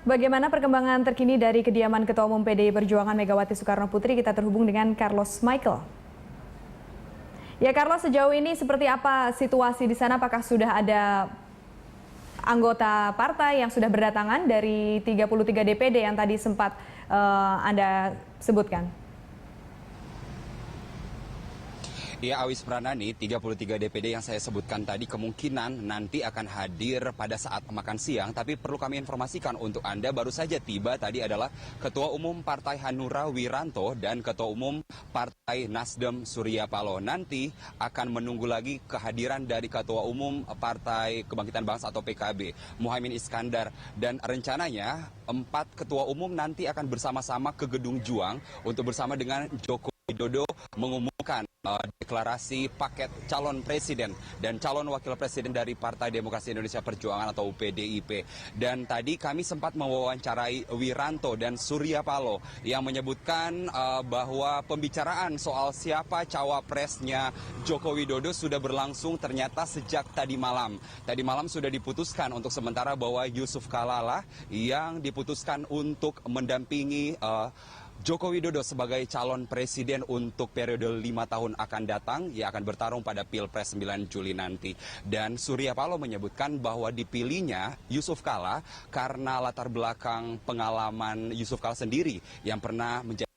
Bagaimana perkembangan terkini dari kediaman Ketua Umum PDI Perjuangan Megawati Soekarno Putri? Kita terhubung dengan Carlos Michael. Ya Carlos, sejauh ini seperti apa situasi di sana? Apakah sudah ada anggota partai yang sudah berdatangan dari 33 DPD yang tadi sempat Anda sebutkan? Ya, Awis Pranani, 33 DPD yang saya sebutkan tadi kemungkinan nanti akan hadir pada saat makan siang. Tapi perlu kami informasikan untuk Anda, baru saja tiba tadi adalah Ketua Umum Partai Hanura Wiranto dan Ketua Umum Partai Nasdem Surya Paloh. Nanti akan menunggu lagi kehadiran dari Ketua Umum Partai Kebangkitan Bangsa atau PKB, Muhaimin Iskandar. Dan rencananya 4 Ketua Umum nanti akan bersama-sama ke Gedung Juang untuk bersama dengan Joko Widodo mengumumkan deklarasi paket calon presiden dan calon wakil presiden dari Partai Demokrasi Indonesia Perjuangan atau PDIP. Dan tadi kami sempat mewawancarai Wiranto dan Surya Paloh yang menyebutkan bahwa pembicaraan soal siapa cawapresnya Joko Widodo sudah berlangsung ternyata sejak tadi malam. Tadi malam sudah diputuskan untuk sementara bahwa Yusuf Kala lah yang diputuskan untuk mendampingi Joko Widodo sebagai calon presiden untuk periode 5 tahun akan datang, ia akan bertarung pada Pilpres 9 Juli nanti. Dan Surya Paloh menyebutkan bahwa dipilihnya Yusuf Kala karena latar belakang pengalaman Yusuf Kala sendiri yang pernah menjadi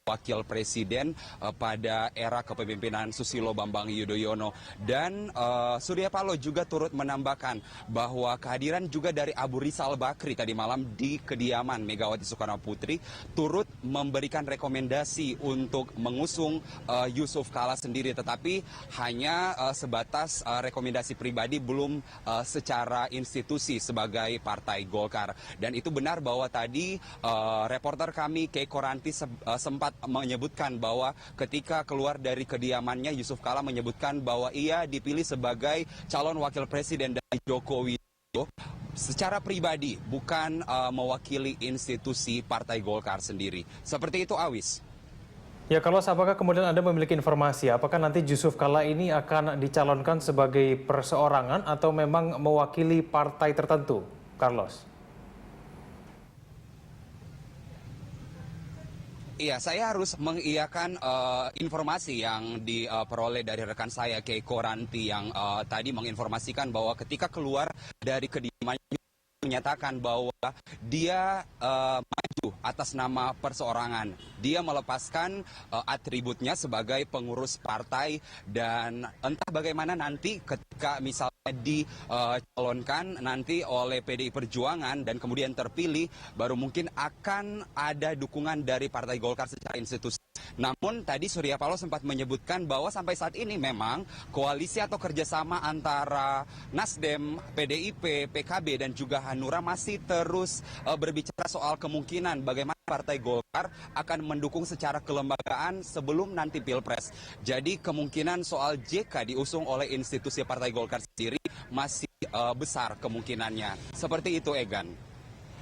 wakil presiden pada era kepemimpinan Susilo Bambang Yudhoyono. Dan Surya Paloh juga turut menambahkan bahwa kehadiran juga dari Abu Rizal Bakri tadi malam di kediaman Megawati Soekarno Putri turut memberikan rekomendasi untuk mengusung Yusuf Kala sendiri, tetapi hanya sebatas rekomendasi pribadi, belum secara institusi sebagai Partai Golkar. Dan itu benar bahwa tadi reporter kami Keiko Ranti sempat menyebutkan bahwa ketika keluar dari kediamannya, Yusuf Kala menyebutkan bahwa ia dipilih sebagai calon wakil presiden dari Joko Widodo secara pribadi, bukan mewakili institusi Partai Golkar sendiri. Seperti itu, Awis. Ya, Carlos, apakah kemudian Anda memiliki informasi apakah nanti Yusuf Kala ini akan dicalonkan sebagai perseorangan atau memang mewakili partai tertentu, Carlos? Iya, saya harus mengiyakan informasi yang diperoleh dari rekan saya, Keiko Ranti, yang tadi menginformasikan bahwa ketika keluar dari kediamannya menyatakan bahwa dia maju atas nama perseorangan. Dia melepaskan atributnya sebagai pengurus partai, dan entah bagaimana nanti ketika misalnya dicalonkan nanti oleh PDI Perjuangan dan kemudian terpilih, baru mungkin akan ada dukungan dari Partai Golkar secara institusi. Namun tadi Surya Paloh sempat menyebutkan bahwa sampai saat ini memang koalisi atau kerjasama antara Nasdem, PDIP, PKB dan juga Hanura masih terus berbicara soal kemungkinan bagaimana Partai Golkar akan mendukung secara kelembagaan sebelum nanti Pilpres. Jadi kemungkinan soal JK diusung oleh institusi Partai Golkar sendiri masih besar kemungkinannya. Seperti itu, Egan.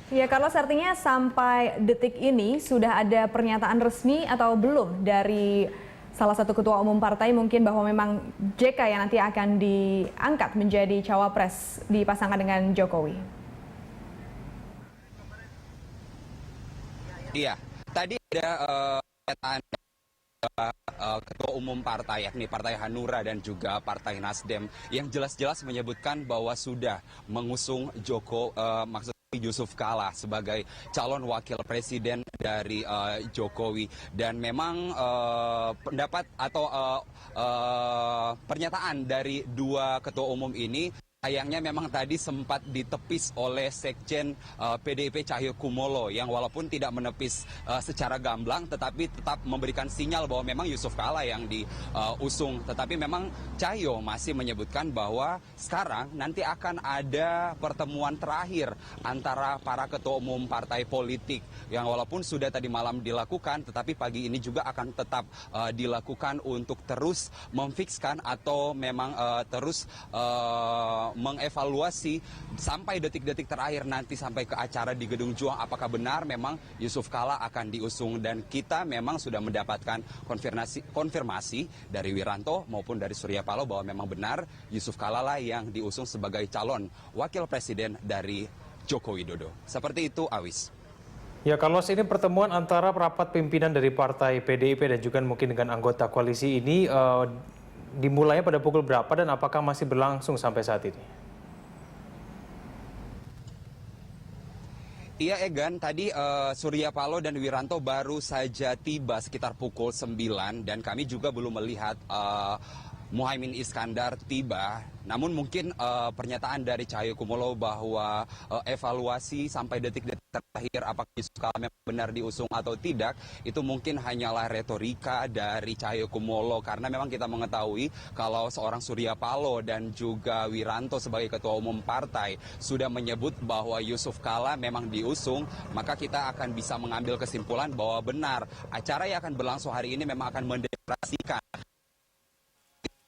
Ya, Carlos, artinya sampai detik ini sudah ada pernyataan resmi atau belum dari salah satu ketua umum partai mungkin bahwa memang JK yang nanti akan diangkat menjadi cawapres dipasangkan dengan Jokowi? Iya, tadi ada pernyataan ketua umum partai, yakni Partai Hanura dan juga Partai Nasdem, yang jelas-jelas menyebutkan bahwa sudah mengusung Yusuf Kala sebagai calon wakil presiden dari Jokowi. Dan memang pendapat atau pernyataan dari dua ketua umum ini sayangnya memang tadi sempat ditepis oleh Sekjen PDIP Cahyokumolo, yang walaupun tidak menepis secara gamblang tetapi tetap memberikan sinyal bahwa memang Yusuf Kala yang diusung. Tetapi memang Cahyo masih menyebutkan bahwa sekarang nanti akan ada pertemuan terakhir antara para ketua umum partai politik yang walaupun sudah tadi malam dilakukan, tetapi pagi ini juga akan tetap dilakukan untuk terus memfikskan atau memang terus mengevaluasi sampai detik-detik terakhir nanti sampai ke acara di Gedung Juang, apakah benar memang Yusuf Kala akan diusung. Dan kita memang sudah mendapatkan konfirmasi dari Wiranto maupun dari Surya Paloh bahwa memang benar Yusuf Kala lah yang diusung sebagai calon wakil presiden dari Joko Widodo. Seperti itu, Awis. Ya, Carlos, ini pertemuan antara rapat pimpinan dari Partai PDIP dan juga mungkin dengan anggota koalisi ini dimulainya pada pukul berapa dan apakah masih berlangsung sampai saat ini? Iya, Egan, tadi Surya Paloh dan Wiranto baru saja tiba sekitar pukul 9 dan kami juga belum melihat Muhaimin Iskandar tiba. Namun mungkin pernyataan dari Cahyokumolo bahwa evaluasi sampai detik-detik terakhir apakah Yusuf Kala memang benar diusung atau tidak, itu mungkin hanyalah retorika dari Cahyokumolo karena memang kita mengetahui kalau seorang Surya Paloh dan juga Wiranto sebagai ketua umum partai sudah menyebut bahwa Yusuf Kala memang diusung, maka kita akan bisa mengambil kesimpulan bahwa benar acara yang akan berlangsung hari ini memang akan mendeklarasikan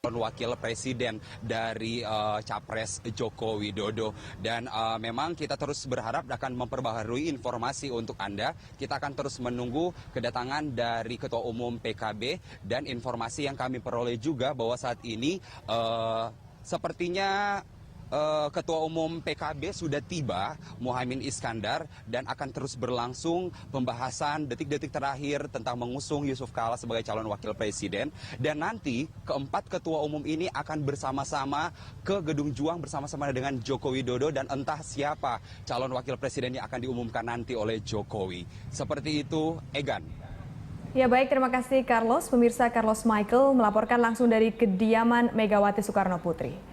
wakil presiden dari Capres Joko Widodo. Dan memang kita terus berharap akan memperbaharui informasi untuk Anda. Kita akan terus menunggu kedatangan dari Ketua Umum PKB dan informasi yang kami peroleh juga bahwa saat ini sepertinya Ketua Umum PKB sudah tiba, Muhaimin Iskandar, dan akan terus berlangsung pembahasan detik-detik terakhir tentang mengusung Yusuf Kala sebagai calon wakil presiden. Dan nanti keempat ketua umum ini akan bersama-sama ke Gedung Juang bersama-sama dengan Joko Widodo dan entah siapa calon wakil presiden yang akan diumumkan nanti oleh Jokowi. Seperti itu, Egan. Ya baik, terima kasih Carlos. Pemirsa, Carlos Michael melaporkan langsung dari kediaman Megawati Soekarno Putri.